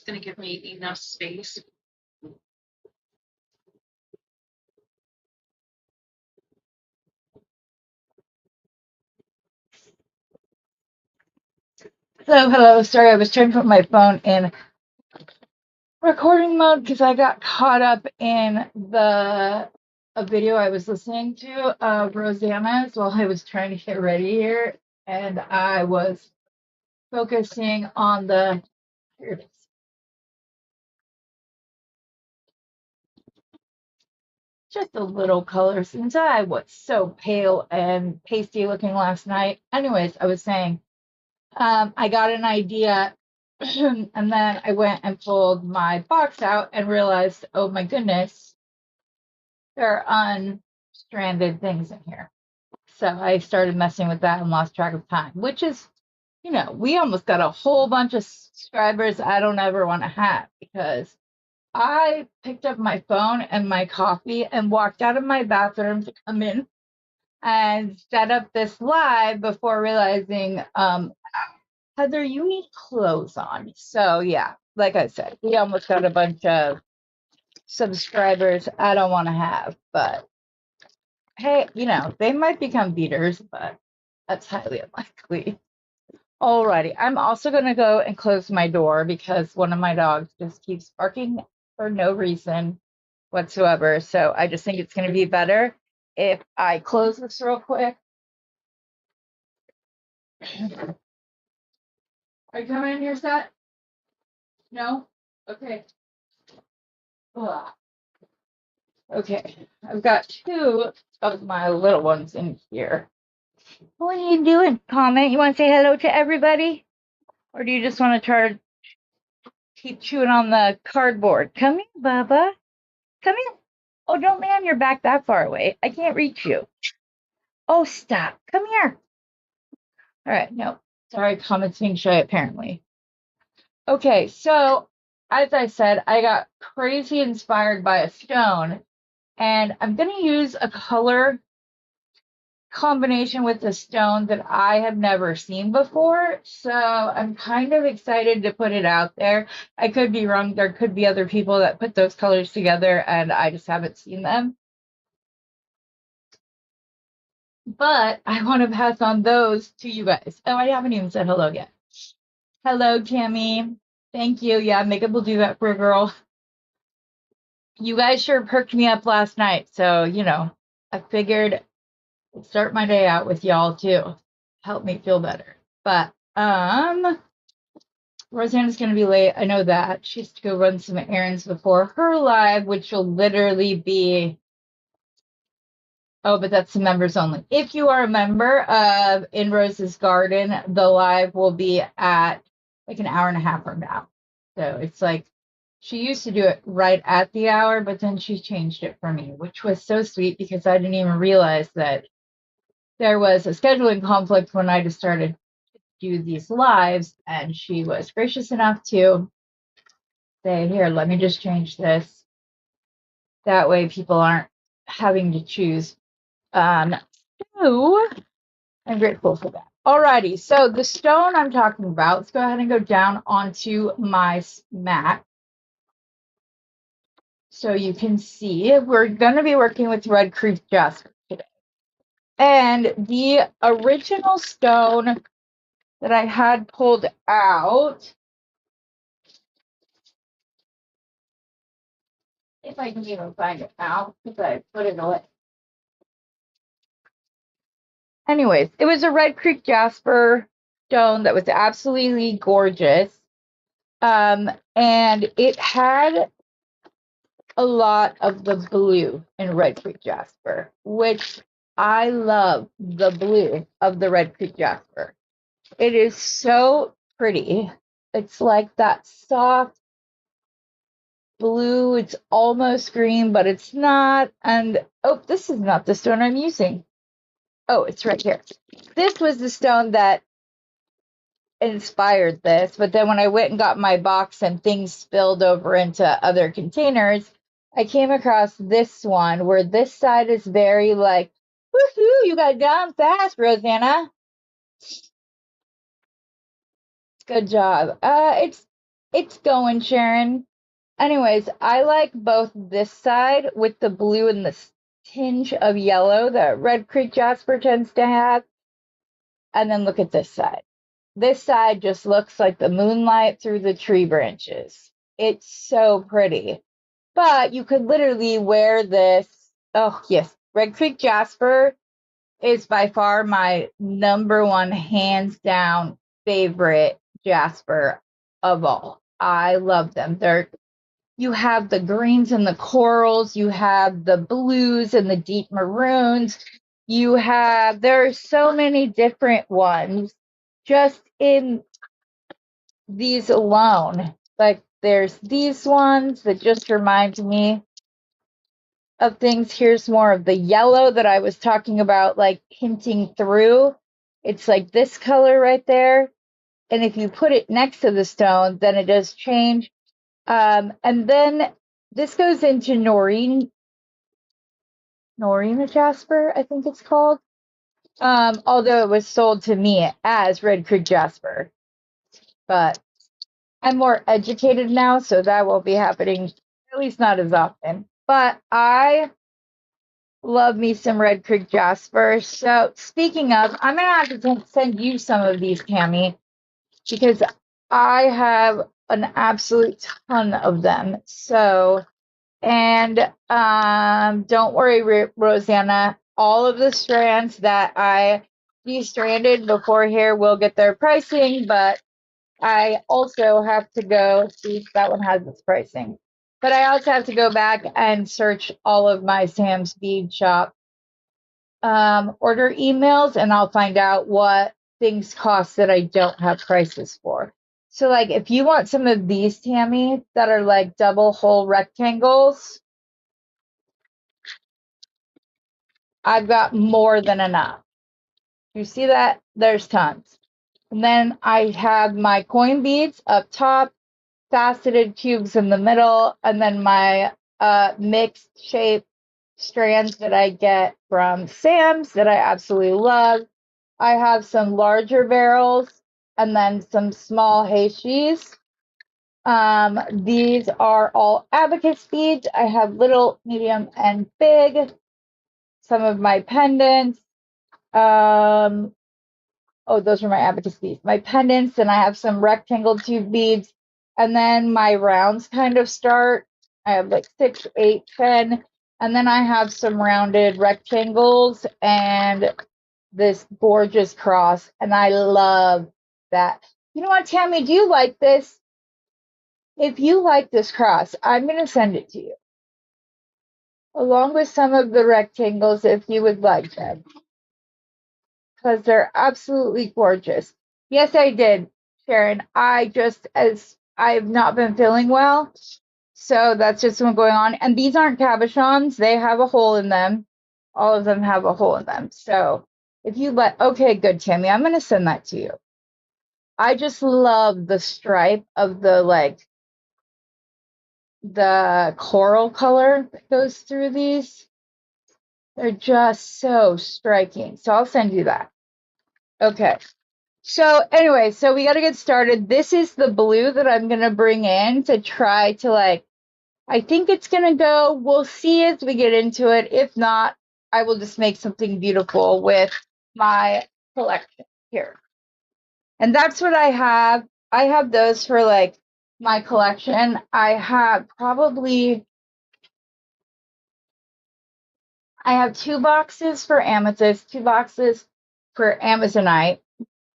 going to give me enough space. Hello. Sorry, I was trying to put my phone in recording mode because I got caught up in a video I was listening to of Rosanna's while I was trying to get ready here, and I was focusing on here it is. Just a little color since I was so pale and pasty looking last night. Anyways, I was saying, I got an idea and then I went and pulled my box out and realized, oh my goodness, there are unstranded things in here. So I started messing with that and lost track of time, which is, we almost got a whole bunch of subscribers I don't ever want to have because I picked up my phone and my coffee and walked out of my bathroom to come in and set up this live before realizing, Heather, you need clothes on. So yeah, like I said, we almost got a bunch of subscribers I don't want to have, but hey, they might become beaters, but that's highly unlikely. Alrighty, I'm also gonna go and close my door because one of my dogs just keeps barking for no reason whatsoever. So I just think it's gonna be better if I close this real quick. Are you coming in here, Seth? No? Okay. Ugh. Okay, I've got two of my little ones in here. What are you doing, Comment? You want to say hello to everybody? Or do you just want to try to keep chewing on the cardboard? Come here, Bubba. Come here. Oh, don't lay on your back that far away. I can't reach you. Oh, stop. Come here. All right, no. Sorry, Comment's being shy, apparently. Okay, so as I said, I got crazy inspired by a stone, and I'm going to use a color combination with a stone that I have never seen before. So I'm kind of excited to put it out there. I could be wrong. There could be other people that put those colors together and I just haven't seen them. But I want to pass on those to you guys. Oh, I haven't even said hello yet. Hello, Tammy. Thank you. Yeah, makeup will do that for a girl. You guys sure perked me up last night. So, I figured I'd start my day out with y'all too. Help me feel better. But Rosanna's gonna be late. I know that. She has to go run some errands before her live, which will literally be, oh, but that's the members only. If you are a member of In Rose's Garden, the live will be at like an hour and a half from now. So it's like she used to do it right at the hour, but then she changed it for me, which was so sweet because I didn't even realize that there was a scheduling conflict when I just started to do these lives, and she was gracious enough to say, here, let me just change this. That way people aren't having to choose. So I'm grateful for that. Alrighty, so the stone I'm talking about, let's go ahead and go down onto my mat. So you can see we're going to be working with Red Creek Jasper today. And the original stone that I had pulled out, if I can even find it now, because I put it away. Anyways, it was a Red Creek Jasper stone that was absolutely gorgeous. And it had a lot of the blue in Red Creek Jasper, which I love the blue of the Red Creek Jasper. It is so pretty. It's like that soft blue. It's almost green, but it's not. And oh, this is not the stone I'm using. Oh, it's right here. This was the stone that inspired this, but then when I went and got my box and things spilled over into other containers, I came across this one where this side is very like, woohoo, you got done fast, Rosanna. Good job. It's going, Sharon. Anyways, I like both this side with the blue and the tinge of yellow that Red Creek Jasper tends to have. And then look at this side. This side just looks like the moonlight through the tree branches. It's so pretty. But you could literally wear this. Oh, yes. Red Creek Jasper is by far my number one, hands down favorite Jasper of all. I love them. You have the greens and the corals, you have the blues and the deep maroons. There are so many different ones just in these alone. Like there's these ones that just remind me of things. Here's more of the yellow that I was talking about, like hinting through. It's like this color right there. And if you put it next to the stone, then it does change. And then this goes into Norina Jasper, I think it's called. Although it was sold to me as Red Creek Jasper. But I'm more educated now, so that won't be happening, at least not as often. But I love me some Red Creek Jasper. So speaking of, I'm gonna have to send you some of these, Tammy, because I have an absolute ton of them. So, and don't worry, Rosanna, all of the strands that I destranded before here will get their pricing, but I also have to go see if that one has its pricing. But I also have to go back and search all of my Sam's Bead Shop order emails, and I'll find out what things cost that I don't have prices for. So, like, if you want some of these, Tammy, that are like double hole rectangles, I've got more than enough. You see that? There's tons. And then I have my coin beads up top, faceted cubes in the middle, and then my mixed shape strands that I get from Sam's that I absolutely love. I have some larger barrels and then some small Heishi's. These are all abacus beads. I have little, medium, and big. Some of my pendants. Oh, those are my abacus beads. My pendants, and I have some rectangle tube beads. And then my rounds kind of start. I have like 6, 8, 10. And then I have some rounded rectangles and this gorgeous cross. And I love that. You know what, Tammy, do you like this? If you like this cross, I'm going to send it to you, along with some of the rectangles if you would like them, because they're absolutely gorgeous. Yes, I did, Sharon. As I've not been feeling well, so that's just what's going on. And these aren't cabochons, they have a hole in them. All of them have a hole in them. So if you okay, good, Tammy, I'm going to send that to you. I just love the stripe of the coral color that goes through these. They're just so striking. So I'll send you that. Okay. So anyway, so we got to get started. This is the blue that I'm going to bring in to try to I think it's going to go. We'll see as we get into it. If not, I will just make something beautiful with my collection here. And that's what I have. I have those for my collection. I have 2 boxes for amethyst, 2 boxes for amazonite.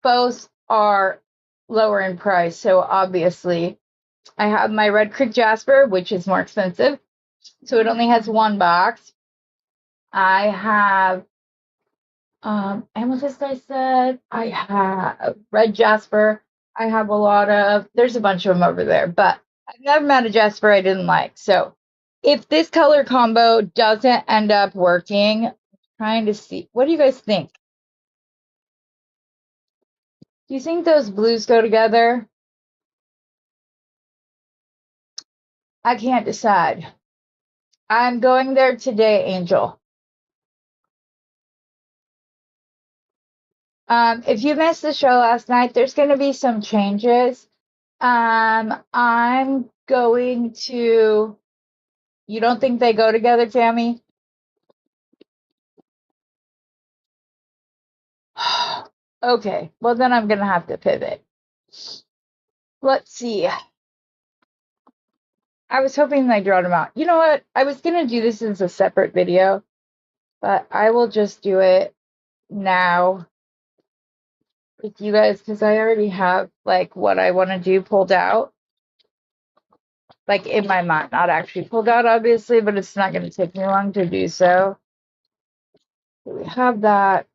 Both are lower in price, so obviously I have my Red Creek Jasper, which is more expensive, so it only has 1 box. I have amethyst, I said. I have red jasper. I have there's a bunch of them over there, but I've never met a jasper I didn't like. So if this color combo doesn't end up working, I'm trying to see. What do you guys think? Do you think those blues go together? I can't decide. I'm going there today, Angel. If you missed the show last night, there's going to be some changes. I'm going to, you don't think they go together, Tammy? Okay, well then I'm gonna have to pivot. Let's see. I was hoping I drawed them out. You know what? I was gonna do this as a separate video, but I will just do it now with you guys because I already have like what I want to do pulled out, like in my mind, not actually pulled out, obviously, but it's not going to take me long to do so. So we have that.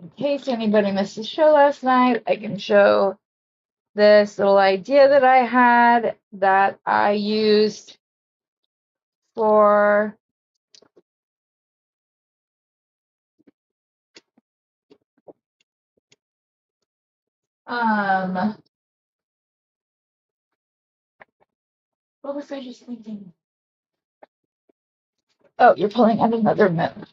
In case anybody missed the show last night, I can show this little idea that I had that I used for what was I just thinking? Oh, you're pulling out another moon.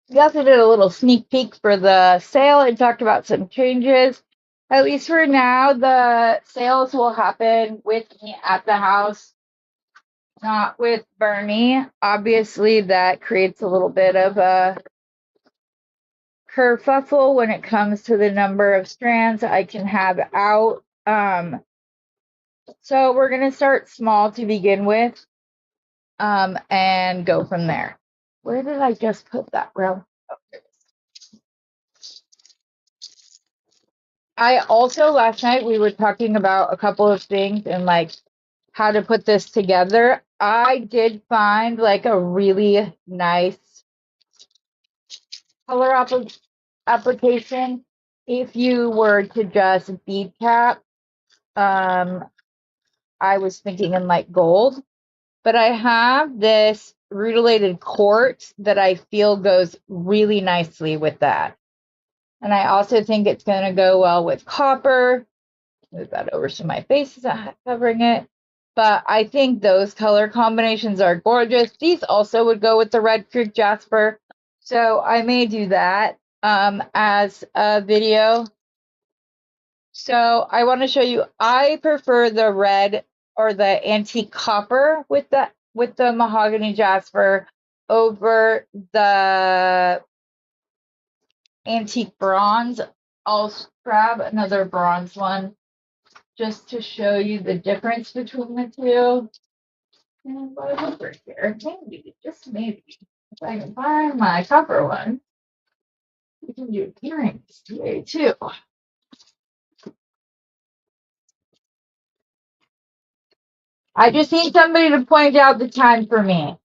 We also did a little sneak peek for the sale and talked about some changes. At least for now, the sales will happen with me at the house, not with Bernie. Obviously, that creates a little bit of a kerfuffle when it comes to the number of strands I can have out. So we're gonna start small to begin with, and go from there. Where did I just put that round? Oh, there it is. I also last night we were talking about a couple of things and like how to put this together. I did find like a really nice color application if you were to just bead cap. I was thinking in like gold, but I have this rutilated quartz that I feel goes really nicely with that. And I also think it's going to go well with copper. Move that over so my face isn't covering it. But I think those color combinations are gorgeous. These also would go with the Red Creek Jasper. So I may do that as a video. So I want to show you, I prefer the red or the antique copper with the mahogany jasper over the antique bronze. I'll grab another bronze one just to show you the difference between the two. And what over here, maybe, just maybe, if I can find my copper one, we can do earrings today too. I just need somebody to point out the time for me.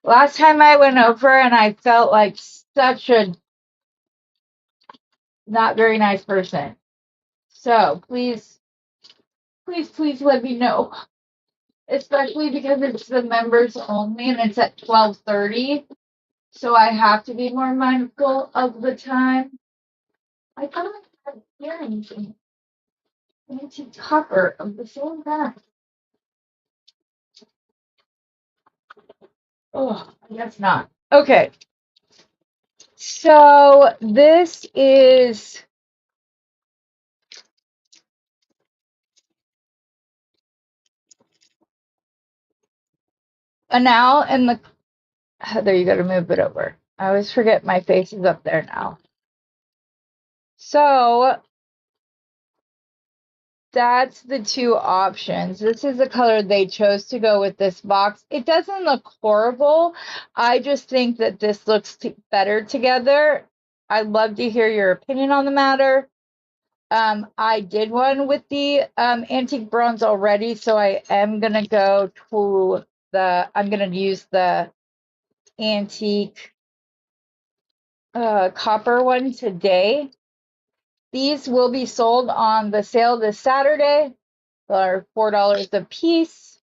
Last time I went over and I felt like such a not very nice person. So please, please, please let me know. Especially because it's the members only and it's at 12:30. So I have to be more mindful of the time. I thought I had earrings and antique copper of the same kind. Oh, I guess not. Okay. So this is an owl and the there you go to move it over. I always forget my face is up there now. So that's the two options. This is the color they chose to go with this box. It doesn't look horrible. I just think that this looks better together. I'd love to hear your opinion on the matter. I did one with the antique bronze already, so I am gonna go to I'm gonna use the antique copper one today. These will be sold on the sale this Saturday. They're $4 a piece.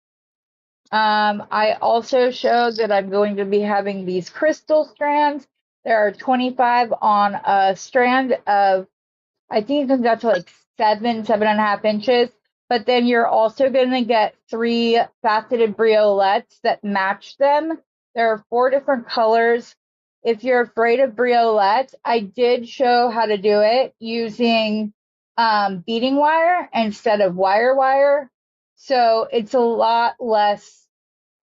I also showed that I'm going to be having these crystal strands. There are 25 on a strand of, I think it comes out to like 7.5 inches. But then you're also going to get 3 faceted briolets that match them. There are 4 different colors. If you're afraid of briolets, I did show how to do it using beading wire instead of wire. So it's a lot less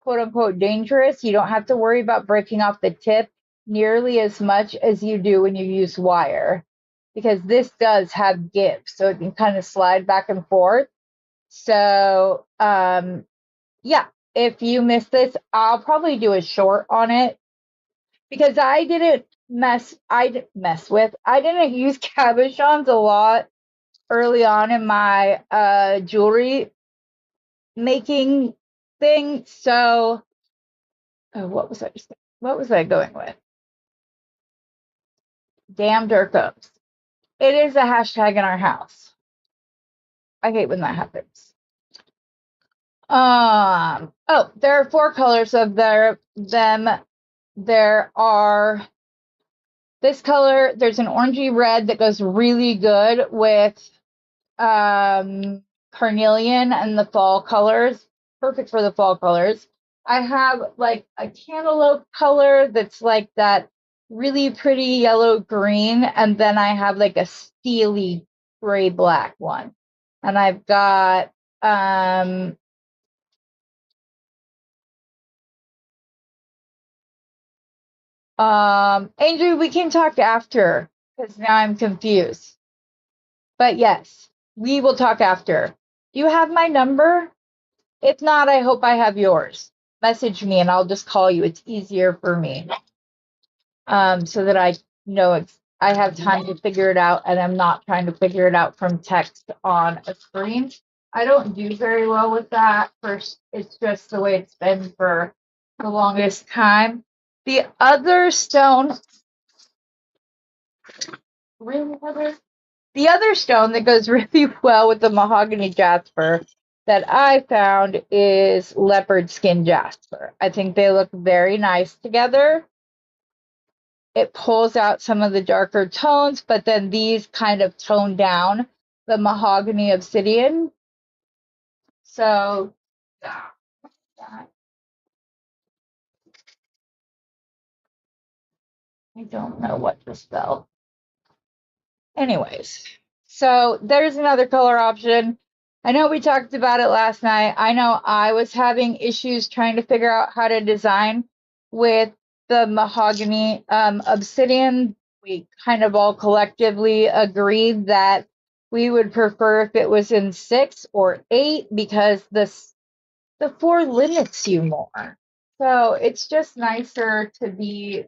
quote unquote dangerous. You don't have to worry about breaking off the tip nearly as much as you do when you use wire, because this does have give, so it can kind of slide back and forth. So, yeah, if you missed this, I'll probably do a short on it because I didn't I didn't use cabochons a lot early on in my jewelry making thing. So, oh, what was I going with? Damn Durkos. It is a hashtag in our house. I hate when that happens. Oh, there are 4 colors of them. There are this color, there's an orangey red that goes really good with carnelian and the fall colors. Perfect for the fall colors. I have like a cantaloupe color that's like that really pretty yellow green, and then I have like a steely gray black one. And I've got Andrew, we can talk after because now I'm confused. But yes, we will talk after. Do you have my number? If not, I hope I have yours. Message me and I'll just call you. It's easier for me. So that I know I have time to figure it out and I'm not trying to figure it out from text on a screen. I don't do very well with that. First, it's just the way it's been for the longest time. The other stone, really, Heather? The other stone that goes really well with the mahogany jasper that I found is leopard skin jasper. I think they look very nice together. It pulls out some of the darker tones, but then these kind of tone down the mahogany obsidian. So, I don't know what to spell. Anyways, so there's another color option. I know we talked about it last night. I know I was having issues trying to figure out how to design with the mahogany obsidian. We kind of all collectively agreed that we would prefer if it was in 6 or 8 because the 4 limits you more. So it's just nicer to be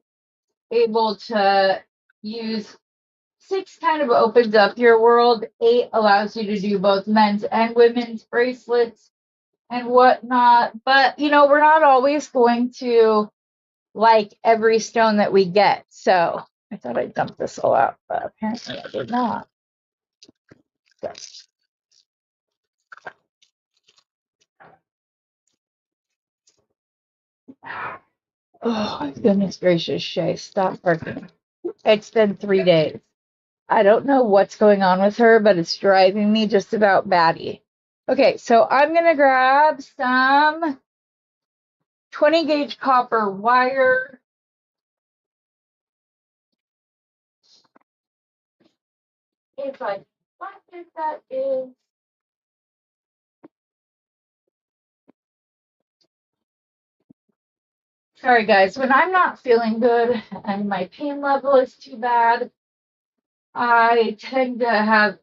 able to use 6 kind of opens up your world. 8 allows you to do both men's and women's bracelets and whatnot. But, we're not always going to like every stone that we get. So I thought I'd dump this all out, but apparently I did not. So. Oh, my goodness gracious, Shay, stop barking. It's been 3 days. I don't know what's going on with her, but it's driving me just about batty. Okay, so I'm going to grab some 20 gauge copper wire. If I find it, that is. Sorry, guys, when I'm not feeling good and my pain level is too bad, I tend to have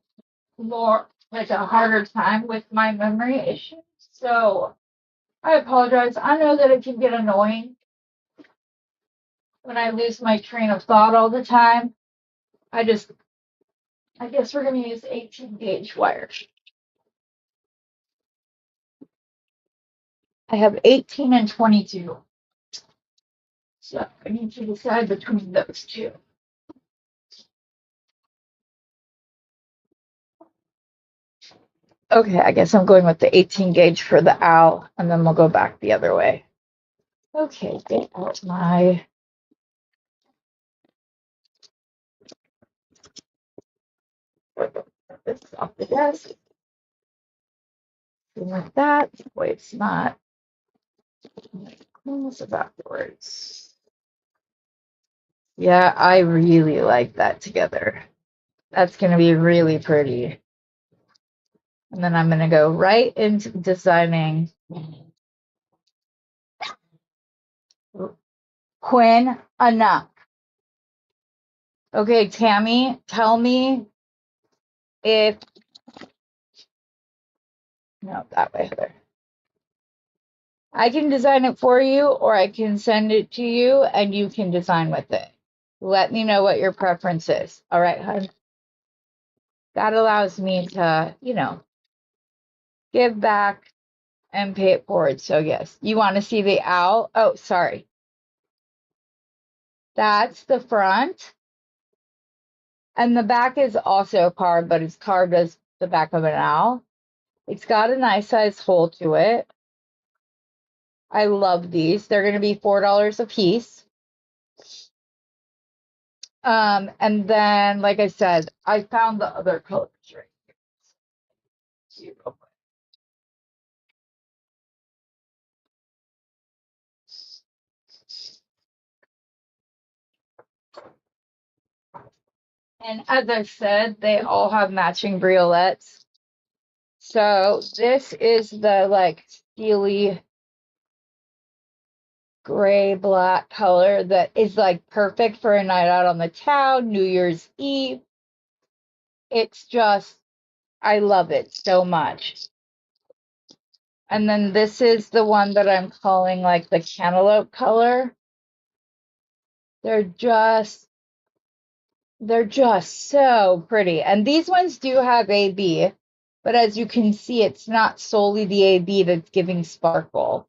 more, like a harder time with my memory issues. So I apologize. I know that it can get annoying when I lose my train of thought all the time. I guess we're going to use 18 gauge wire. I have 18 and 22. So I need to decide between those two. Okay, I guess I'm going with the 18 gauge for the owl, and then we'll go back the other way. Okay, get out my this off the desk. Like that. Wait, it's not. Close it backwards. Yeah, I really like that together. That's going to be really pretty. And then I'm going to go right into designing Quinn enough. Okay, Tammy, tell me if, no, that way, Heather. I can design it for you, or I can send it to you and you can design with it. Let me know what your preference is. All right, hun. That allows me to, give back and pay it forward. So yes, you want to see the owl? Oh, sorry. That's the front. And the back is also carved, but it's carved as the back of an owl. It's got a nice size hole to it. I love these. They're going to be $4 a piece. And then, like I said, I found the other colors right here. And as I said, they all have matching briolets. So this is the like steely gray black color that is like perfect for a night out on the town, New Year's Eve. It's just, I love it so much. And then this is the one that I'm calling like the cantaloupe color. They're just so pretty. And these ones do have AB, but as you can see, it's not solely the AB that's giving sparkle.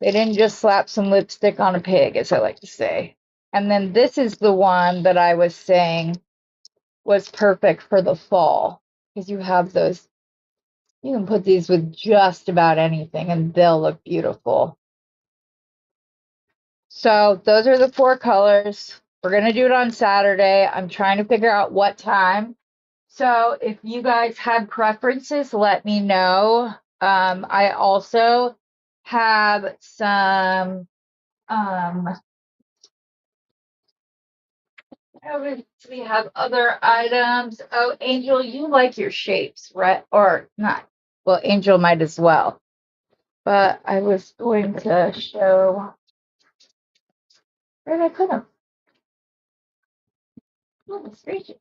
They didn't just slap some lipstick on a pig, as I like to say. And then this is the one that I was saying was perfect for the fall, because you have those, you can put these with just about anything and they'll look beautiful. So those are the 4 colors. We're going to do it on Saturday. I'm trying to figure out what time. So if you guys have preferences, let me know. I also have some, we have other items. Oh, Angel, you like your shapes, right? Or not. Well, Angel might as well. But I was going to show, where did I put them? Goodness gracious.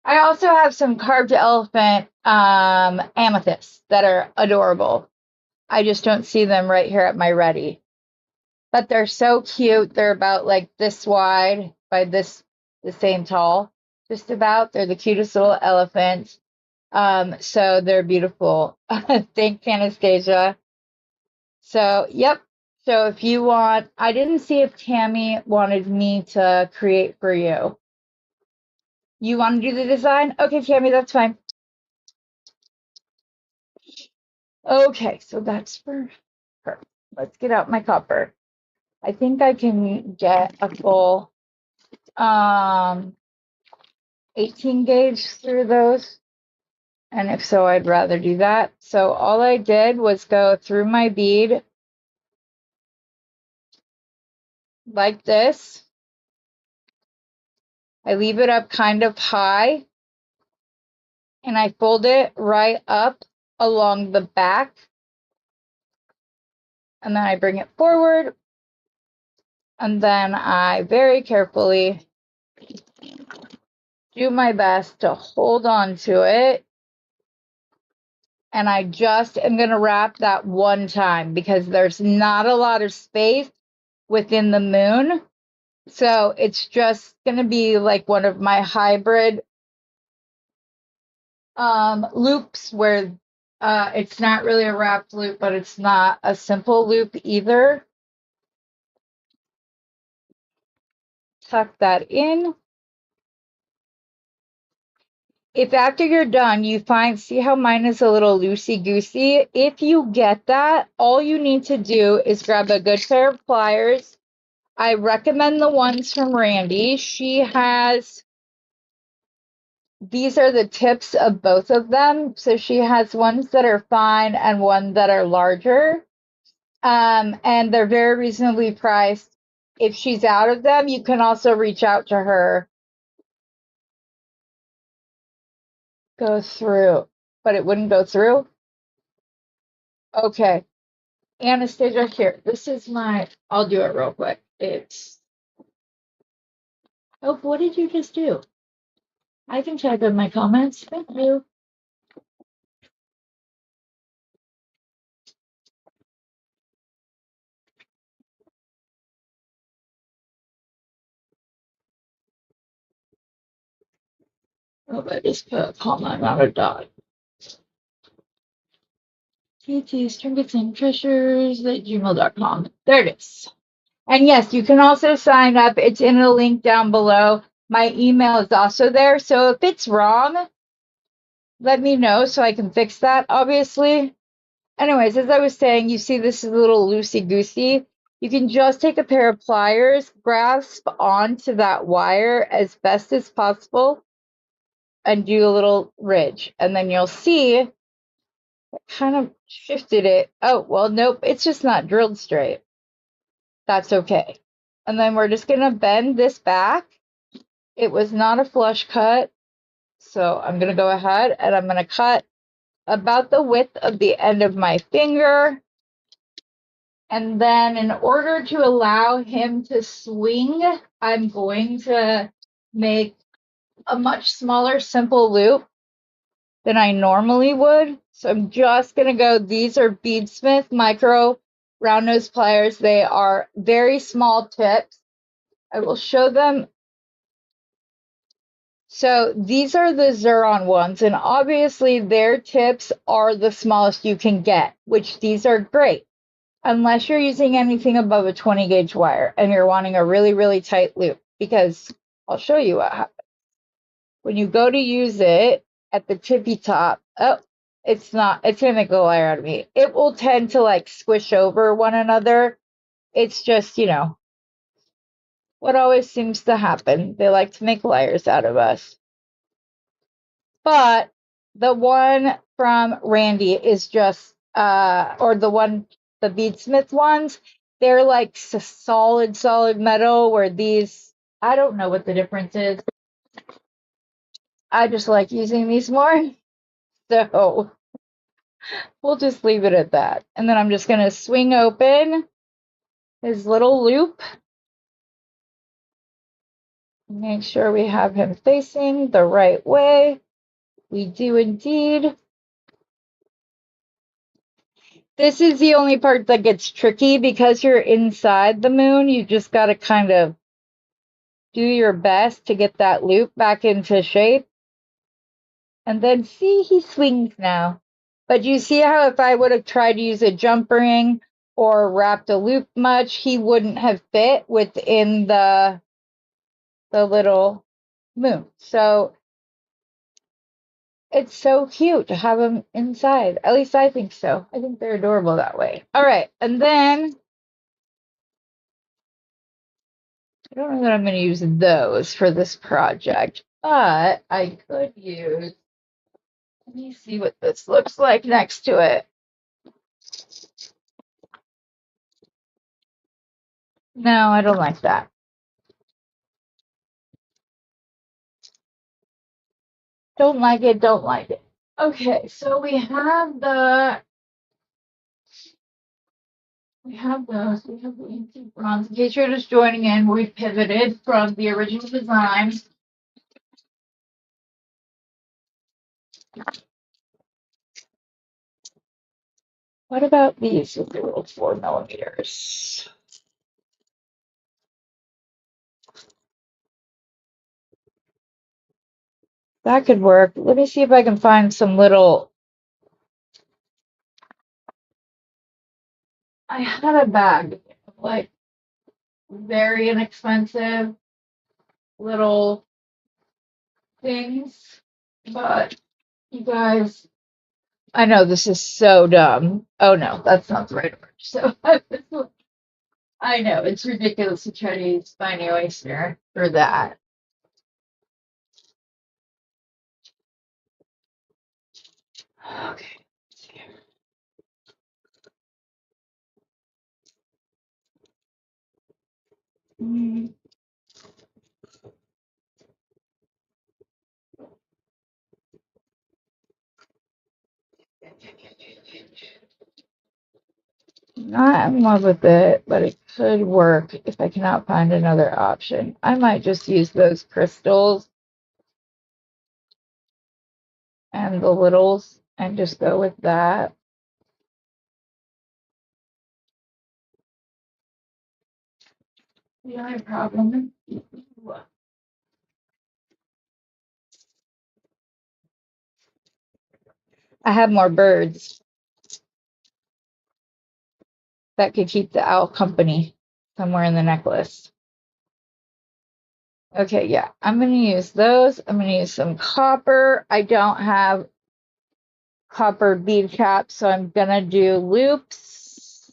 I also have some carved elephant amethysts that are adorable. I just don't see them right here at my ready. But they're so cute. They're about like this wide by this the same tall, just about. They're the cutest little elephants. So they're beautiful. Thank Anastasia. So, yep. So if you want, I didn't see if Tammy wanted me to create for you. You want to do the design? Okay, Tammy, that's fine. Okay, so that's for her. Let's get out my copper. I think I can get a full 18 gauge through those. And if so, I'd rather do that. So all I did was go through my bead like this. I leave it up kind of high and I fold it right up along the back. And then I bring it forward. And then I very carefully do my best to hold on to it. And I just am going to wrap that one time because there's not a lot of space within the moon. So it's just going to be like one of my hybrid loops where it's not really a wrapped loop, but it's not a simple loop either. Tuck that in. if after you're done, you find, see how mine is a little loosey-goosey? If you get that, all you need to do is grab a good pair of pliers. I recommend the ones from Randy. She has, these are the tips of both of them. So she has ones that are fine and one that are larger. And they're very reasonably priced. If she's out of them, you can also reach out to her. Go through, but it wouldn't go through? Okay. Anastasia, here. This is my, I'll do it real quick. It's, oh, what did you just do? I can type in my comments. Thank you. Oh, I just put a comma, not a dot. TT's Trinkets and Treasures at gmail.com. There it is. And yes, you can also sign up. It's in a link down below. My email is also there. So if it's wrong, let me know so I can fix that, obviously. Anyways, as I was saying, you see this is a little loosey-goosey. You can just take a pair of pliers, grasp onto that wire as best as possible, and do a little ridge. And then you'll see it kind of shifted it. Oh, well, nope, it's just not drilled straight. That's okay. And then we're just gonna bend this back. It was not a flush cut, so I'm gonna go ahead and I'm gonna cut about the width of the end of my finger. And then in order to allow him to swing, I'm going to make a much smaller, simple loop than I normally would. So I'm just gonna go, these are Beadsmith micro round nose pliers. They are very small tips. I will show them. So these are the Xuron ones, and obviously their tips are the smallest you can get, which these are great. Unless you're using anything above a 20 gauge wire and you're wanting a really, really tight loop, because I'll show you what happens. When you go to use it at the tippy top, oh, it's not, it's gonna make a liar out of me. It will tend to like squish over one another. It's just, you know, what always seems to happen. They like to make liars out of us. But the one from Randy is just, or the Beadsmith ones, they're like solid metal, where these, I don't know what the difference is. I just like using these more. So we'll just leave it at that. And then I'm just going to swing open his little loop. Make sure we have him facing the right way. We do indeed. This is the only part that gets tricky because you're inside the moon. You just got to kind of do your best to get that loop back into shape. And then see, he swings now. But you see how if I would have tried to use a jump ring or wrapped a loop much, he wouldn't have fit within the little moon. So it's so cute to have them inside. At least I think so. I think they're adorable that way. All right, and then I don't know that I'm going to use those for this project, but I could use, let me see what this looks like next to it. No, I don't like that. Don't like it, don't like it. Okay, so we have those. We have the antique bronze. In case you're just joining in, we pivoted from the original design. What about these with the little 4 millimeters? That could work. Let me see if I can find some little. I had a bag of like very inexpensive little things. But you guys, I know this is so dumb. Oh no, that's not the right word. So I know it's ridiculous to try to use spiny oyster for that. Okay. Mm. Not in love with it, but it could work if I cannot find another option. I might just use those crystals and the littles and just go with that. The only problem, I have more birds that could keep the owl company somewhere in the necklace. Okay, yeah, I'm gonna use those. I'm gonna use some copper. I don't have copper bead caps, so I'm gonna do loops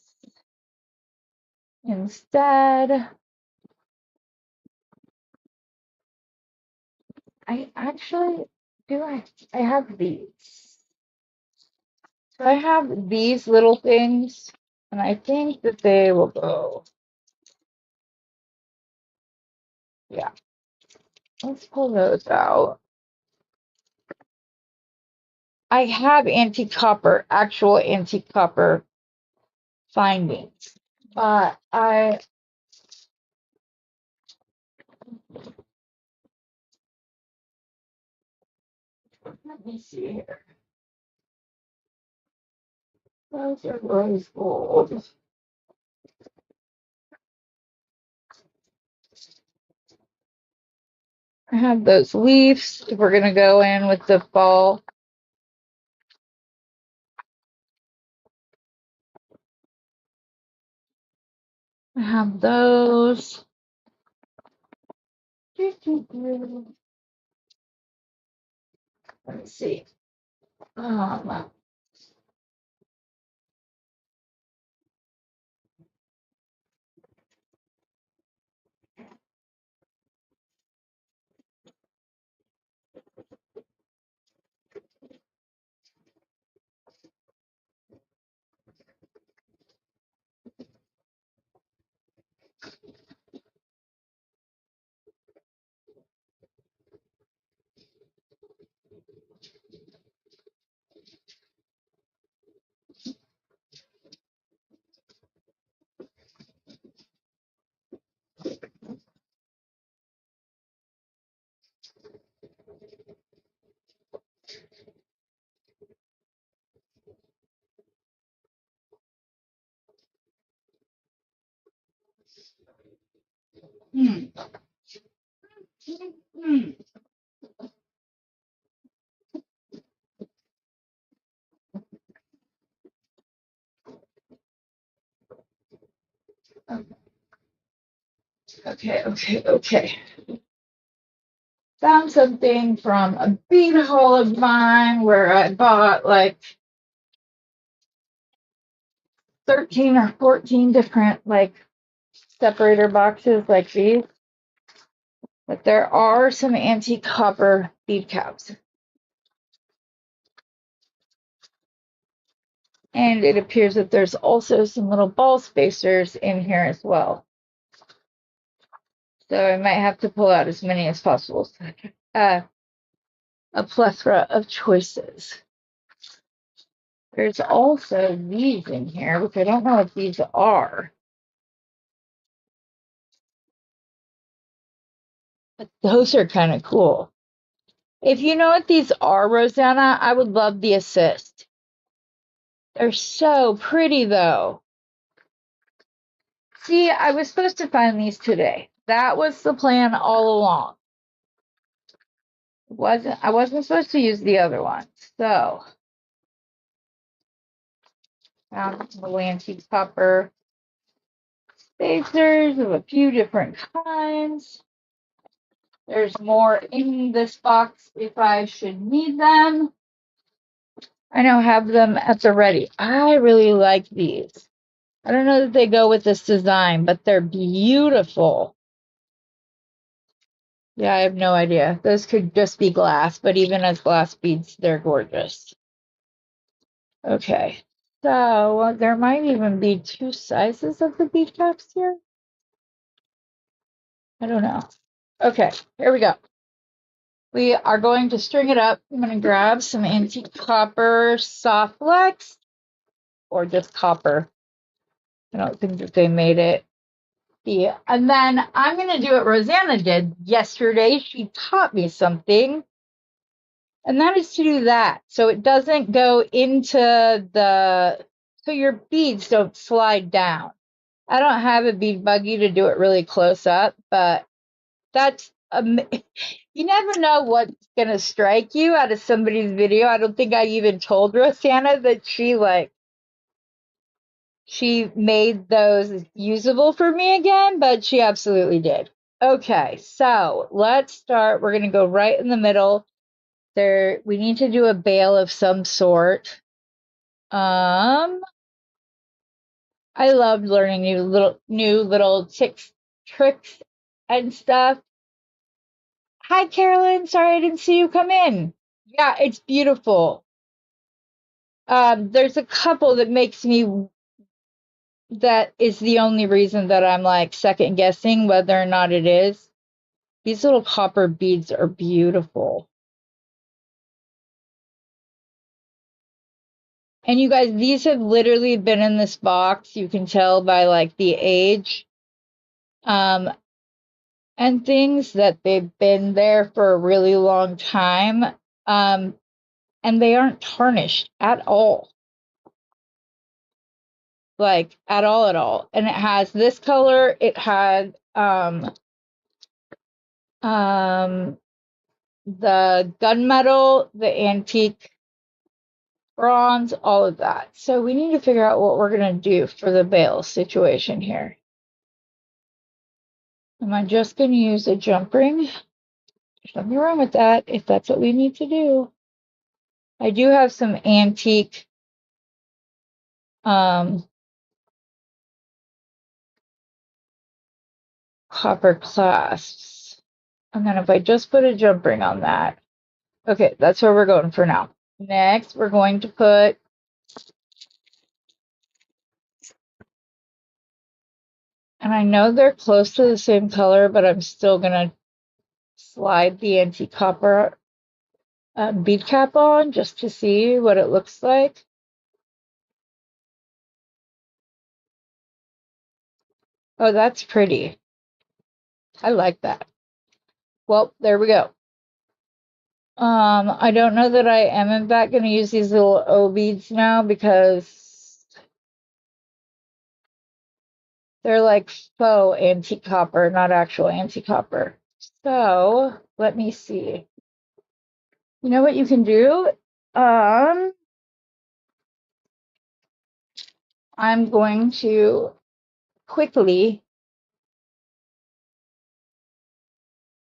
instead. I actually do I have these. So I have these little things, and I think that they will go. Yeah, let's pull those out. I have antique copper, actual antique copper findings, but let me see here. Those are rose gold. I have those leaves if we're gonna go in with the fall. I have those. Let's see. Um, hmm, hmm. Okay, okay, okay. Found something from a bead haul of mine where I bought like 13 or 14 different like separator boxes like these. But there are some antique copper bead caps. And it appears that there's also some little ball spacers in here as well. So I might have to pull out as many as possible. A plethora of choices. There's also these in here, which I don't know what these are. But those are kind of cool. If you know what these are, Rosanna, I would love the assist. They're so pretty though. See, I was supposed to find these today. That was the plan all along. I wasn't supposed to use the other ones. So found some antique copper spacers of a few different kinds. There's more in this box if I should need them. I now have them at the ready. I really like these. I don't know that they go with this design, but they're beautiful. Yeah, I have no idea. Those could just be glass, but even as glass beads, they're gorgeous. Okay, so there might even be 2 sizes of the bead caps here. I don't know. Okay, here we go. We are going to string it up. I'm going to grab some antique copper soft flex or just copper. I don't think that they made it. Yeah, and then I'm going to do what Rosanna did yesterday. She taught me something, and that is to do that. So it doesn't go into so your beads don't slide down. I don't have a bead buggy to do it really close up, but that's, you never know what's going to strike you out of somebody's video. I don't think I even told Rosanna that she made those usable for me again, but she absolutely did. Okay, so let's start. We're going to go right in the middle. We need to do a bail of some sort. I loved learning new little tricks and stuff. Hi, Carolyn. Sorry I didn't see you come in. Yeah, it's beautiful. There's a couple that is the only reason that I'm like second guessing whether or not it is. These little copper beads are beautiful. And you guys, these have literally been in this box. You can tell by like the age. And things that they've been there for a really long time. And they aren't tarnished at all. Like at all. And it has this color. It had the gunmetal, the antique bronze, all of that. So we need to figure out what we're going to do for the bail situation here. Am I just going to use a jump ring? There's nothing wrong with that if that's what we need to do. I do have some antique copper clasps. And then if I just put a jump ring on that. Okay, that's where we're going for now. Next, we're going to put and I know they're close to the same color, but I'm still going to slide the antique copper bead cap on just to see what it looks like. Oh, that's pretty. I like that. Well, there we go. I don't know that I am in fact going to use these little O beads now because they're like faux antique copper, not actual antique copper. So let me see. You know what you can do? I'm going to quickly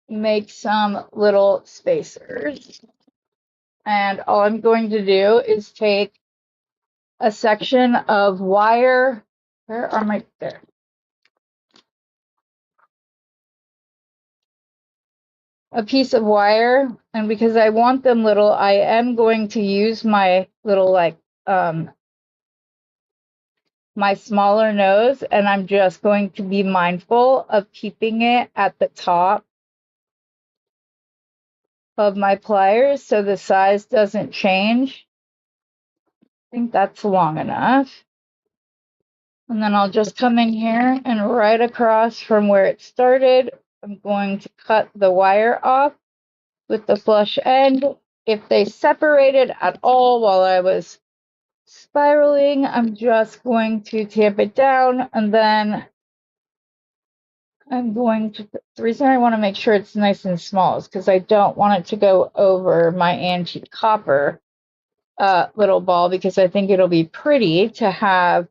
make some little spacers. And all I'm going to do is take a section of wire. Where are my, there. A piece of wire, and because I want them little, I am going to use my little like my smaller nose, and I'm just going to be mindful of keeping it at the top of my pliers so the size doesn't change. I think that's long enough. And then I'll just come in here and right across from where it started, I'm going to cut the wire off with the flush end. If they separated at all while I was spiraling, I'm just going to tamp it down, and then I'm going to, the reason I want to make sure it's nice and small is because I don't want it to go over my antique copper little ball, because I think it'll be pretty to have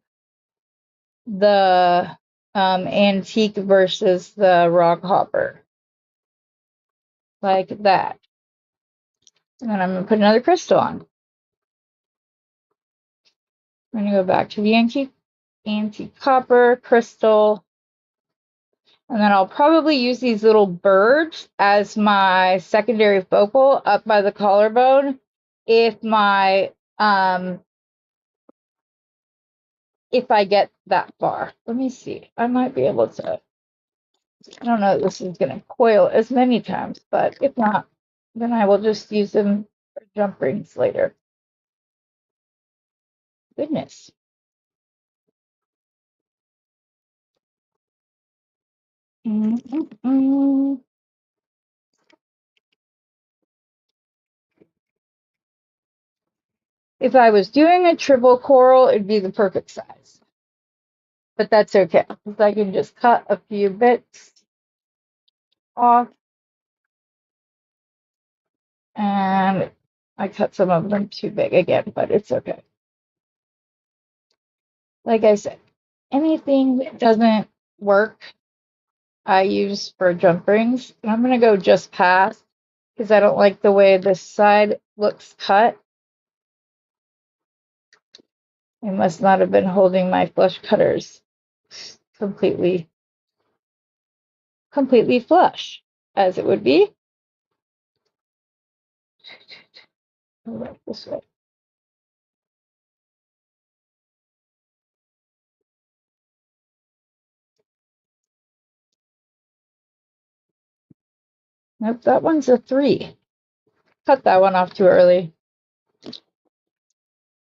the antique versus the raw copper. like that. And then I'm going to put another crystal on. I'm going to go back to the antique copper crystal. And then I'll probably use these little birds as my secondary focal up by the collarbone if my if I get that far. Let me see. I might be able to. I don't know if this is going to coil as many times, but if not, then I will just use them for jump rings later. Goodness. If I was doing a triple coral, it'd be the perfect size. But that's okay, because I can just cut a few bits off. And I cut some of them too big again, but it's okay. Like I said, anything that doesn't work, I use for jump rings. And I'm going to go just past because I don't like the way this side looks cut. I must not have been holding my flush cutters completely flush, as it would be. This way. Nope, that one's a 3. Cut that one off too early.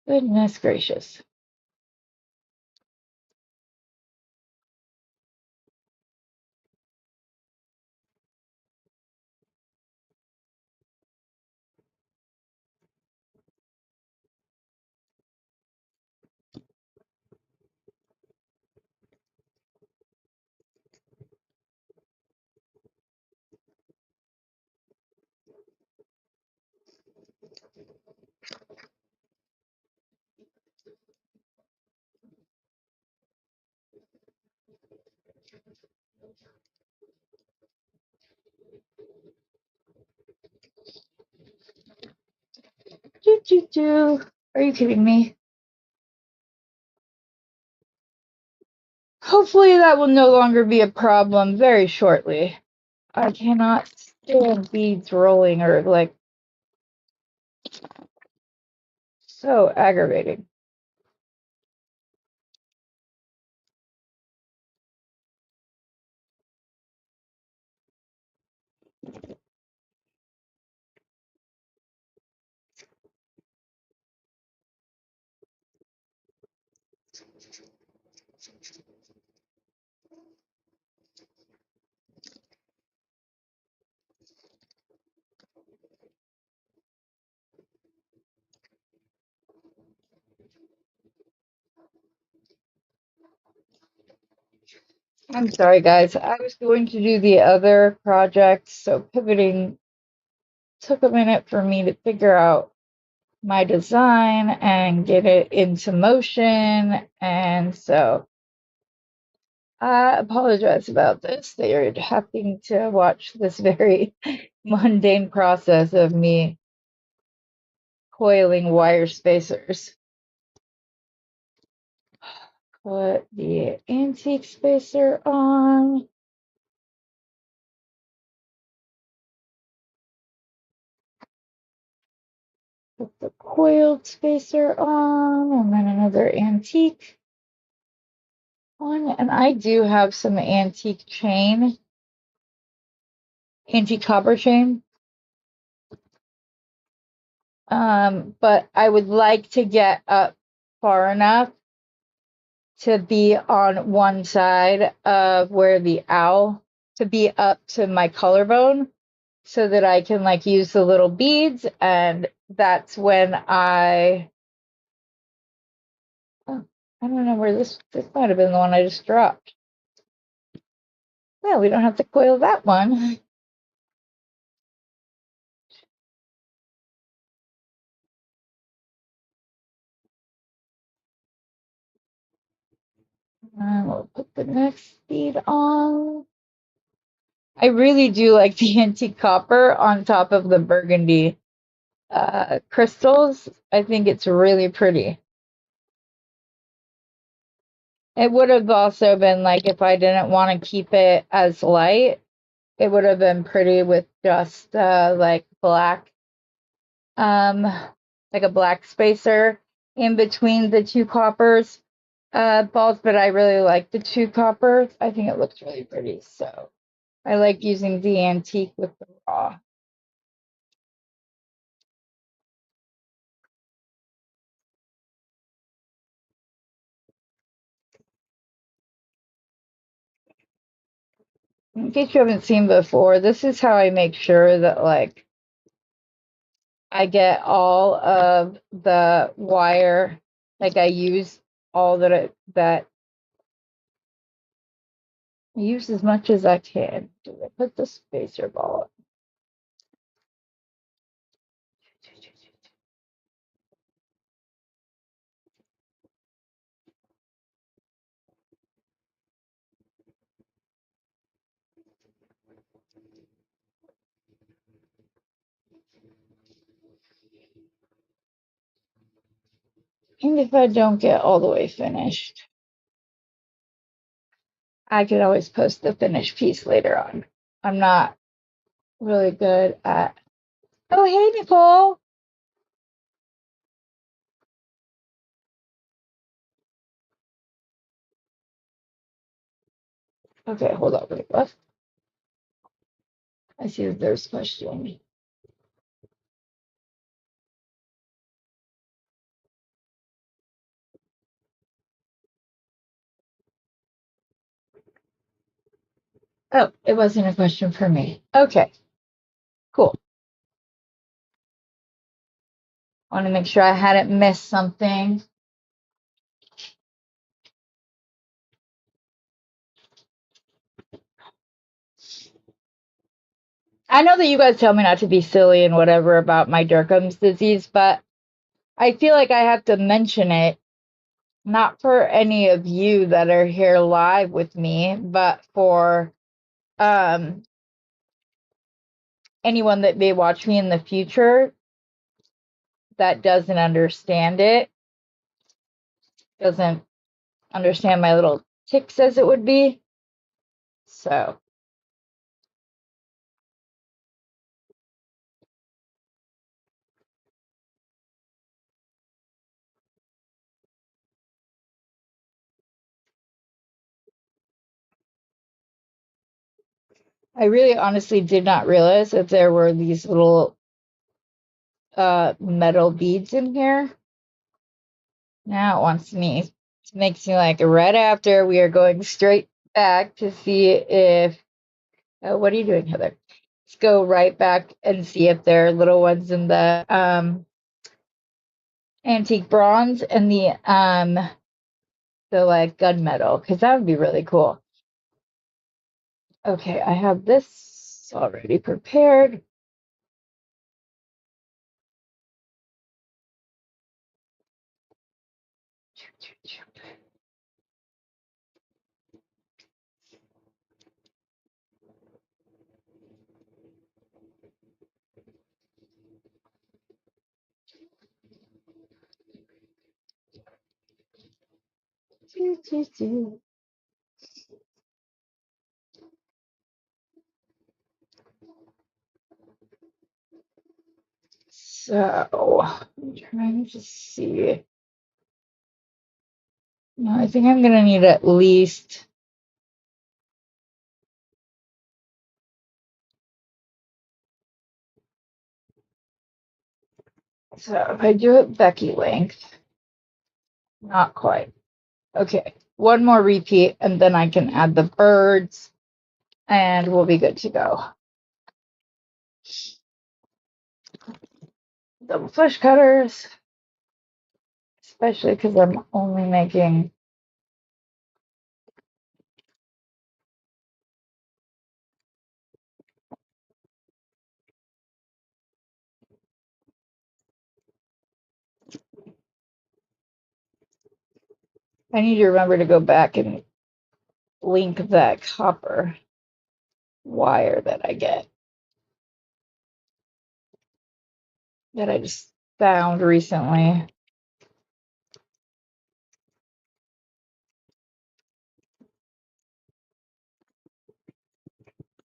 Goodness gracious. Are you kidding me? Hopefully that will no longer be a problem very shortly. I cannot stand beads rolling or like so aggravating. I'm sorry, guys. I was going to do the other project, so pivoting took a minute for me to figure out my design and get it into motion. And so I apologize about this. They are having to watch this very mundane process of me coiling wire spacers. Put the antique spacer on. Put the coiled spacer on, and then another antique one. And I do have some antique chain, antique copper chain. But I would like to get up far enough to be on one side of where the owl, to be up to my collarbone so that I can like use the little beads. And that's when oh, I don't know where this might have been the one I just dropped. Well, we don't have to coil that one. And we'll put the next bead on. I really do like the antique copper on top of the burgundy crystals. I think it's really pretty. It would have also been like if I didn't want to keep it as light, it would have been pretty with just like black, um, like a black spacer in between the two coppers balls. But I really like the two coppers. I think it looks really pretty. So I like using the antique with the raw. In case you haven't seen before, this is how I make sure that like I get all of the wire, like I use all that I use as much as I can. Do I put the spacer ball up? And if I don't get all the way finished, I could always post the finished piece later on. I'm not really good at. Oh, hey, Nicole. Okay, hold on. Wait, what? I see that there's a question. Oh, it wasn't a question for me. Okay, cool. Want to make sure I hadn't missed something. I know that you guys tell me not to be silly and whatever about my Durkheim's disease, but I feel like I have to mention it, not for any of you that are here live with me, but for um, anyone that may watch me in the future that doesn't understand it, doesn't understand my little tics as it would be. So I really honestly did not realize that there were these little metal beads in here. Now it wants me, it makes me like right after we are going straight back to see if, oh, what are you doing, Heather? Let's go right back and see if there are little ones in the antique bronze and the like gunmetal, because that would be really cool. Okay, I have this already prepared. So I'm trying to see. No, I think I'm gonna need at least. So if I do it Becky length, not quite. Okay, one more repeat and then I can add the birds and we'll be good to go. Double flush cutters, especially because I'm only making. I need to remember to go back and link that copper wire that I get that I just found recently.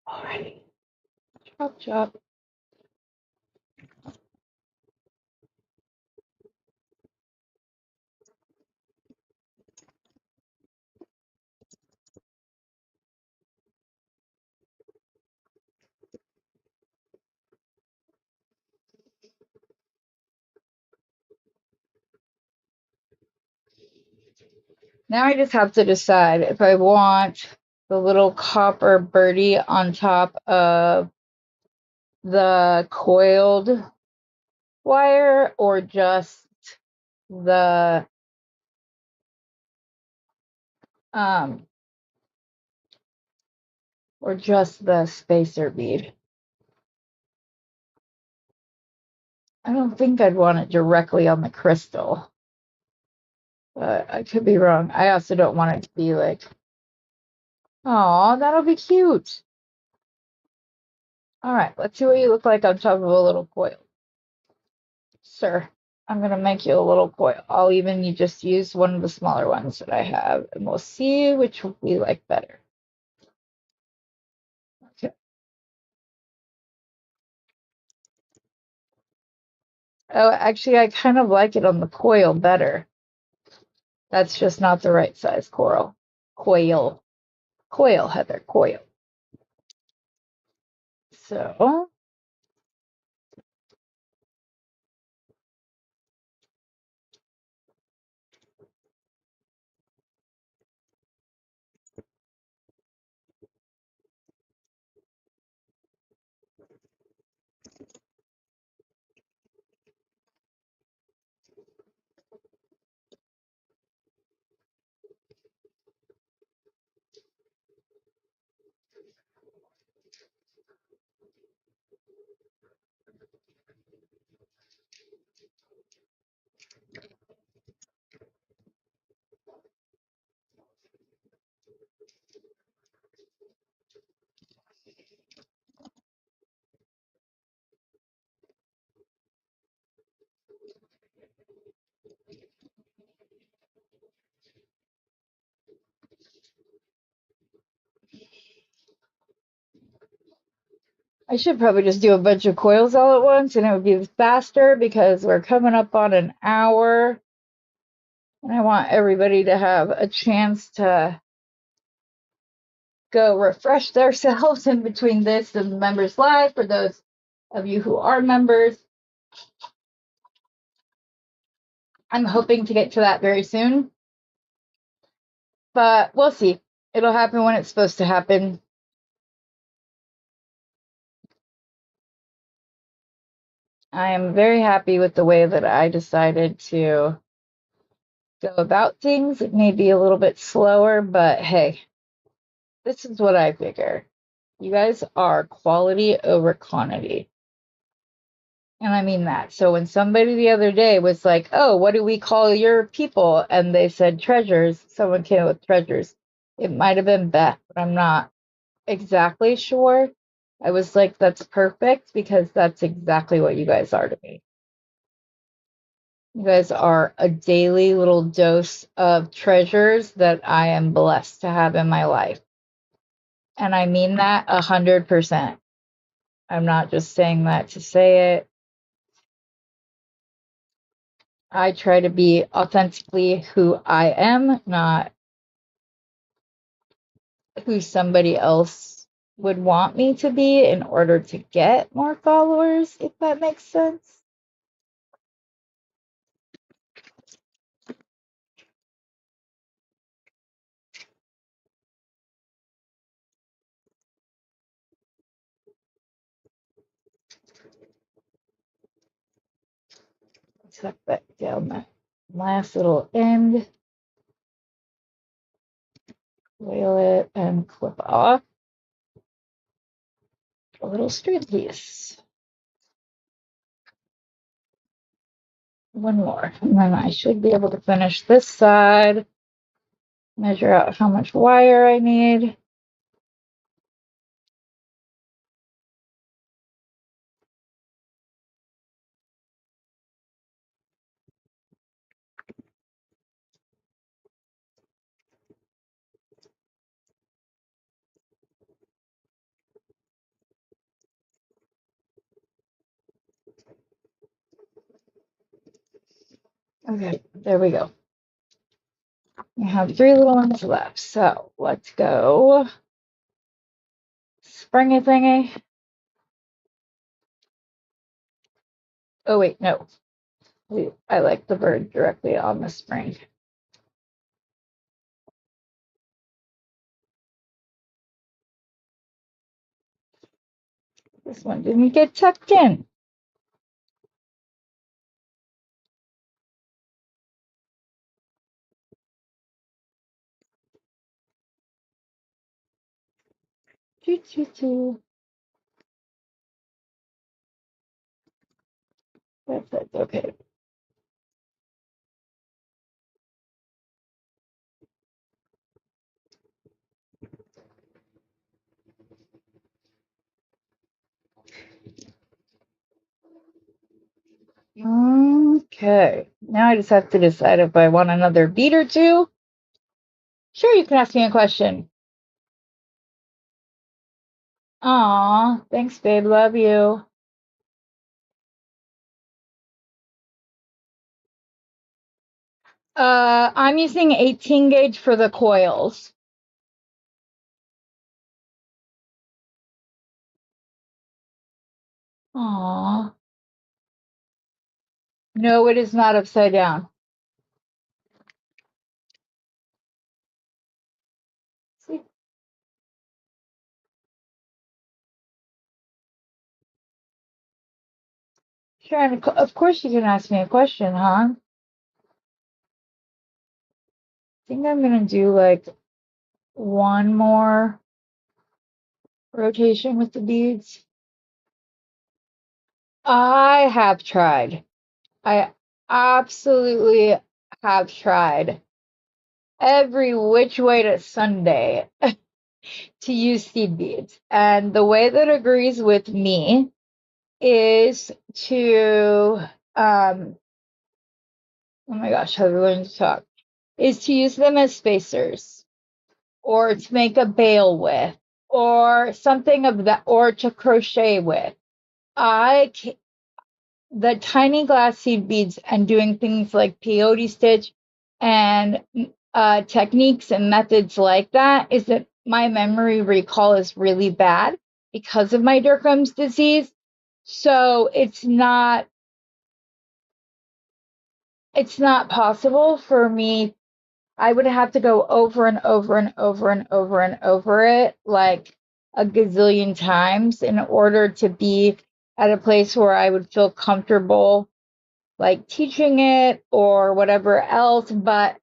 Alrighty. Chop, chop. Now I just have to decide if I want the little copper birdie on top of the coiled wire or just the um spacer bead. I don't think I'd want it directly on the crystal, but I could be wrong. I also don't want it to be like, oh, that'll be cute. All right, let's see what you look like on top of a little coil. Sir, I'm gonna make you a little coil. I'll even you just use one of the smaller ones that I have, and we'll see which we like better. Okay. Oh, actually, I kind of like it on the coil better. That's just not the right size coral. Coil. Coil, Heather, coil. So, I should probably just do a bunch of coils all at once and it would be faster because we're coming up on an hour. And I want everybody to have a chance to go refresh themselves in between this and the members live for those of you who are members. I'm hoping to get to that very soon, but we'll see. It'll happen when it's supposed to happen. I am very happy with the way that I decided to go about things. It may be a little bit slower, but hey, this is what I figure. You guys are quality over quantity. And I mean that. So when somebody the other day was like, oh, what do we call your people? And they said treasures, someone came up with treasures. It might have been Beth, but I'm not exactly sure. I was like, that's perfect because that's exactly what you guys are to me. You guys are a daily little dose of treasures that I am blessed to have in my life. And I mean that 100%. I'm not just saying that to say it. I try to be authentically who I am, not who somebody else would want me to be in order to get more followers, if that makes sense. Tuck that down that last little end, coil it, and clip off a little string piece. One more, and then I should be able to finish this side, measure out how much wire I need. Okay, there we go. We have 3 little ones left. So let's go. Springy thingy. Oh, wait, no. I like the bird directly on the spring. This one didn't get tucked in. Choo, choo, choo. That's okay. Okay, now I just have to decide if I want another bead or two. Sure, you can ask me a question. Aw, thanks, babe. Love you. I'm using 18 gauge for the coils. Aw. No, it is not upside down. See? Sure, and of course you can ask me a question, huh? I think I'm gonna do like one more rotation with the beads. I have tried. I absolutely have tried every which way to Sunday to use seed beads. And the way that agrees with me is to, oh my gosh, how do I learn to talk? Is to use them as spacers or to make a bail with or something of that, or to crochet with. The tiny glass seed beads and doing things like peyote stitch and techniques and methods like that is that my memory recall is really bad because of my Derkham's disease. So it's not possible for me. I would have to go over and over and over and over and over it like a gazillion times in order to be at a place where I would feel comfortable like teaching it or whatever else. But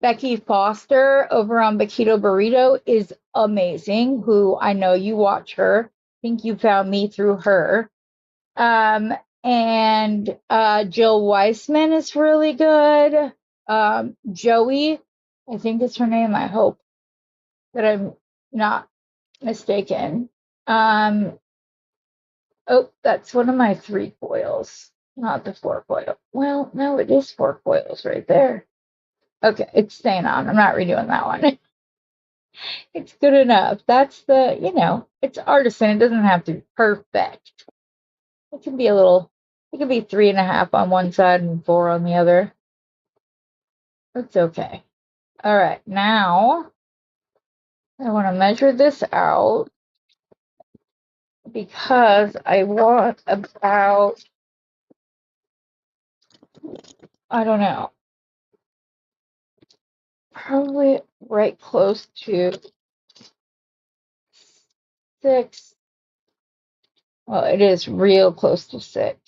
Becky Foster over on Bakito Burrito is amazing, who I know you watch her. I think you found me through her. And Jill Weissman is really good. Joey, I think is her name. I hope that I'm not mistaken. Oh, that's one of my 3 foils, not the 4 foil. Well, no, it is 4 foils right there. Okay, it's staying on. I'm not redoing that one. It's good enough. That's the, it's artisan. It doesn't have to be perfect. It can be it can be 3.5 on one side and 4 on the other. It's okay. All right, now I want to measure this out because I want about, I don't know, probably right close to 6. Well, it is real close to 6.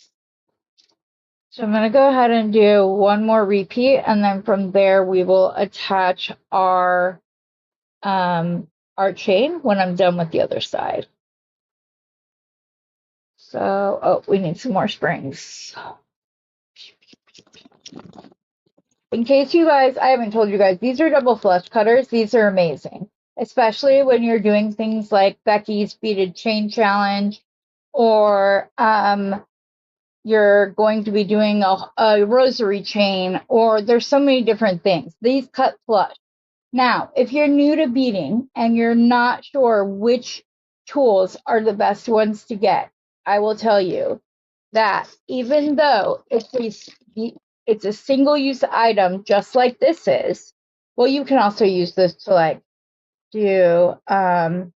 So I'm going to go ahead and do one more repeat, and then from there we will attach our chain when I'm done with the other side. So, oh, we need some more springs. In case I haven't told you guys, these are double flush cutters. These are amazing, especially when you're doing things like Becky's beaded chain challenge, or you're going to be doing a rosary chain, or there's so many different things. These cut flush. Now, if you're new to beading and you're not sure which tools are the best ones to get, I will tell you that even though if it's a single-use item, just like this is. Well, you can also use this to like do, I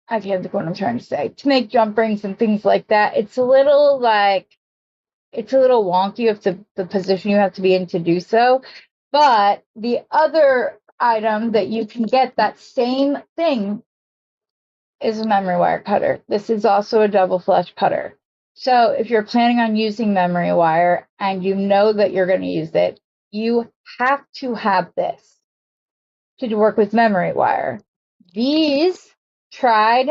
can't think what I'm trying to say, to make jump rings and things like that. It's a little wonky of the position you have to be in to do so. But the other item that you can get that same thing is a memory wire cutter. This is also a double flush cutter. So if you're planning on using memory wire and you know that you're going to use it, you have to have this to work with memory wire. These tried,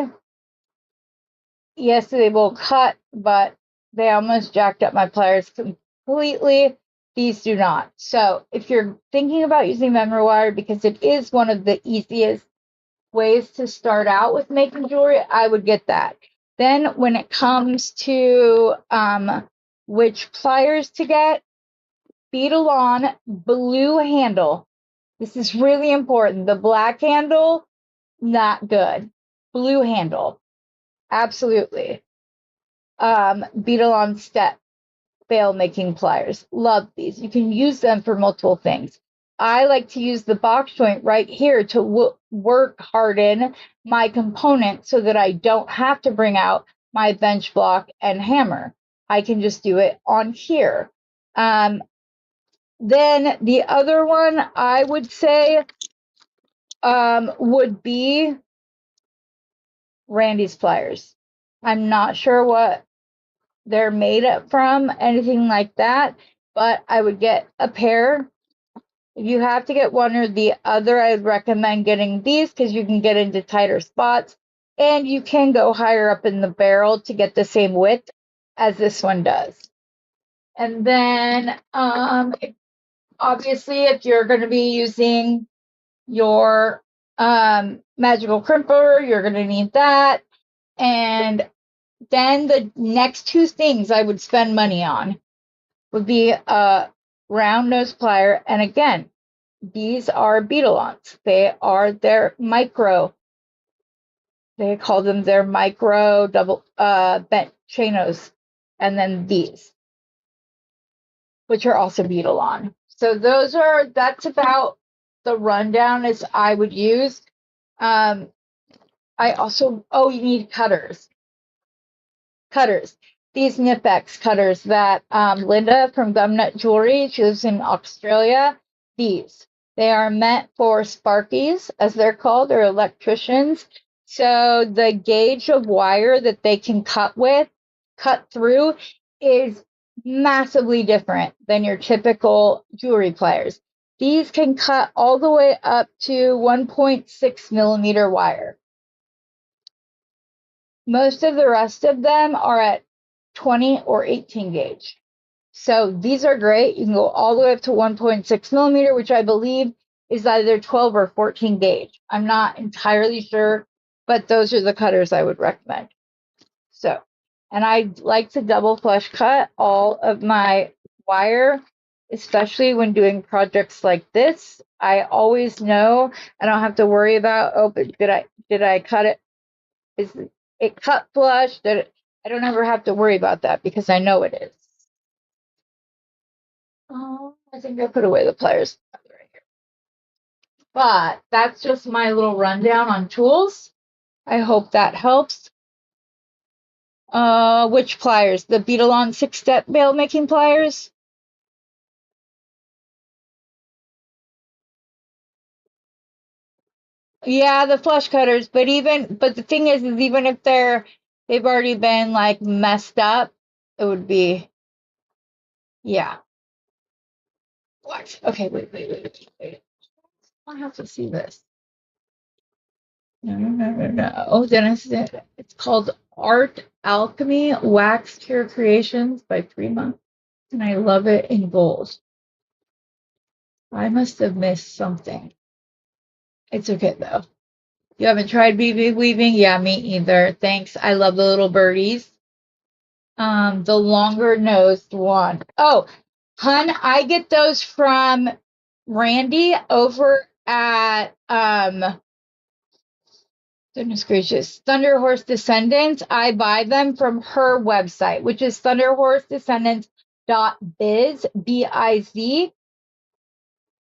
yes, they will cut, but they almost jacked up my pliers completely. These do not. So if you're thinking about using memory wire, because it is one of the easiest ways to start out with making jewelry, I would get that. Then when it comes to which pliers to get, Beadle blue handle. This is really important. The black handle, not good. Blue handle, absolutely. Beadle step bail making pliers. Love these. You can use them for multiple things. I like to use the box joint right here to work harden my component so that I don't have to bring out my bench block and hammer. I can just do it on here. Then the other one I would say would be Randy's pliers. I'm not sure what they're made up from, anything like that, but I would get a pair. If you have to get one or the other, I'd recommend getting these because you can get into tighter spots and you can go higher up in the barrel to get the same width as this one does. And then obviously if you're going to be using your magical crimper, you're going to need that. And then the next two things I would spend money on would be a round nose plier. And again, these are Beadle-ons. They are their micro. They call them their micro double bent chain-nose. And then these, which are also Beadle-on. So that's about the rundown as I would use. I also, you need cutters. These Nipex cutters that Linda from Gumnut Jewelry, she lives in Australia. They are meant for sparkies, as they're called, or electricians. So the gauge of wire that they can cut through, is massively different than your typical jewelry pliers. These can cut all the way up to 1.6 millimeter wire. Most of the rest of them are at 20 or 18 gauge. So these are great. You can go all the way up to 1.6 millimeter, which I believe is either 12 or 14 gauge. I'm not entirely sure, but those are the cutters I would recommend. So, and I like to double flush cut all of my wire, especially when doing projects like this. I always know I don't have to worry about, oh, but did I cut it? Is it cut flush? I don't ever have to worry about that because I know it is. Oh, I think I put away the pliers right here. But that's just my little rundown on tools. I hope that helps. Which pliers? The Beadle 6-step bail making pliers? Yeah, the flush cutters, but the thing is even if they've already been like messed up, it would be, yeah. What? Okay, wait. I have to see this. No. Oh, Dennis, it's called Art Alchemy Wax Cure Creations by Prima, and I love it in gold. I must have missed something. It's okay though. You haven't tried BB weaving? Yeah, me either. Thanks. I love the little birdies. The longer nosed one. Oh, hun, I get those from Randy over at Goodness gracious. Thunder Horse Descendants. I buy them from her website, which is thunderhorsedescendants.biz, B-I-Z.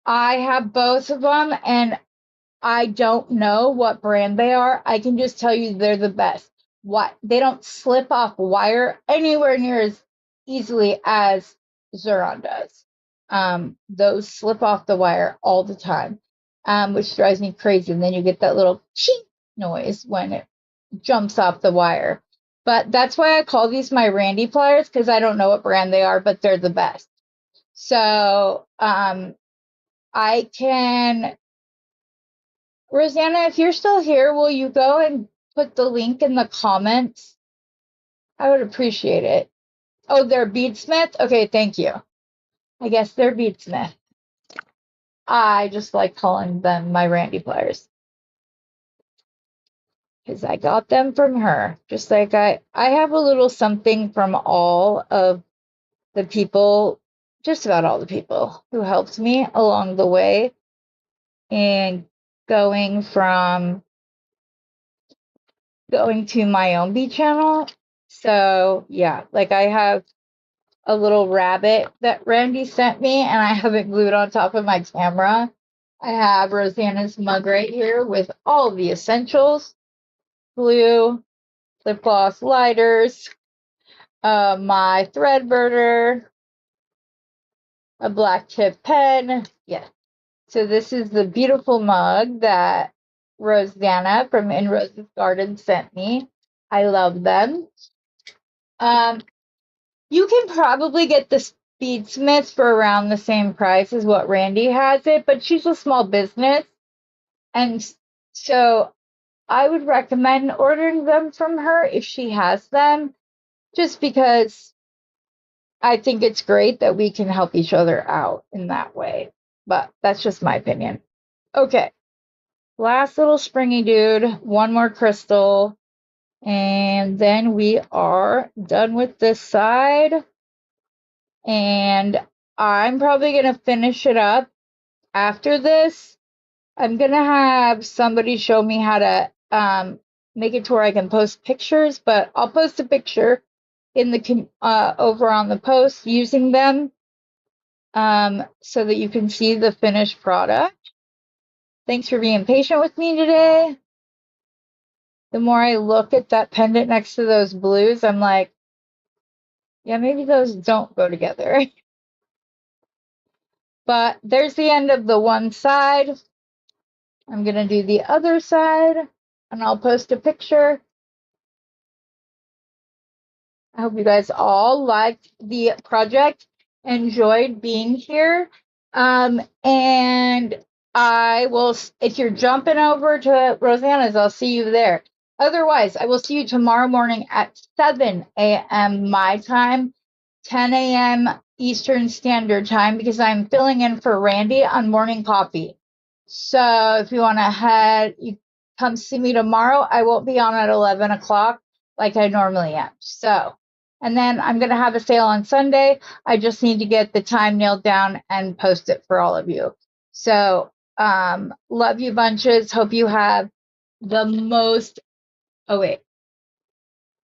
I have both of them, and I don't know what brand they are. I can just tell you they're the best. What they don't slip off wire anywhere near as easily as Xuron does. Those slip off the wire all the time, which drives me crazy. And then you get that little ching noise when it jumps off the wire. But that's why I call these my Randy pliers, because I don't know what brand they are, but they're the best. So I can, Rosanna, if you're still here, will you go and put the link in the comments? I would appreciate it. Oh, they're Beadsmith? Okay, thank you. I guess they're Beadsmith. I just like calling them my Randy pliers, because I got them from her. Just like I have a little something from all of the people, just about all the people who helped me along the way in going to my own bead channel. So yeah, like I have a little rabbit that Randy sent me, and I have it glued on top of my camera. I have Rosanna's mug right here with all the essentials: glue, lip gloss, lighters, my thread burner, a black tip pen. Yeah. So this is the beautiful mug that Rosanna from In Rose's Garden sent me. I love them. You can probably get the Speedsmith for around the same price as what Randy has it, but she's a small business. And so I would recommend ordering them from her if she has them, just because I think it's great that we can help each other out in that way. But that's just my opinion. Okay. Last little springy dude, one more crystal, and then we are done with this side. And I'm probably going to finish it up after this. I'm going to have somebody show me how to make it to where I can post pictures, but I'll post a picture in the over on the post using them so that you can see the finished product. Thanks for being patient with me today. The more I look at that pendant next to those blues, I'm like, yeah, maybe those don't go together. But there's the end of the one side. I'm going to do the other side, and I'll post a picture. I hope you guys all liked the project, enjoyed being here. And I will, if you're jumping over to Rosanna's, I'll see you there. Otherwise, I will see you tomorrow morning at 7 a.m. my time, 10 a.m. Eastern Standard Time, because I'm filling in for Randy on morning coffee. So if you want to head, you come see me tomorrow. I won't be on at 11 o'clock like I normally am. So, and then I'm going to have a sale on Sunday. I just need to get the time nailed down and post it for all of you. So, love you bunches. Hope you have the most, oh wait.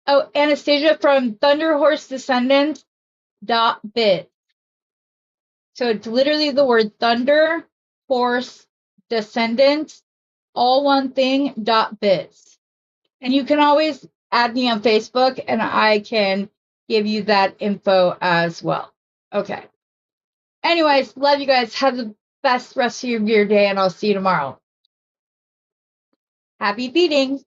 Oh, Anastasia from thunderhorsedescendants.biz. So it's literally the word thunder, horse, descendants, all one thing, .biz. And you can always add me on Facebook and I can give you that info as well. Okay. Anyways, love you guys. Have the best rest of your day, and I'll see you tomorrow. Happy beading.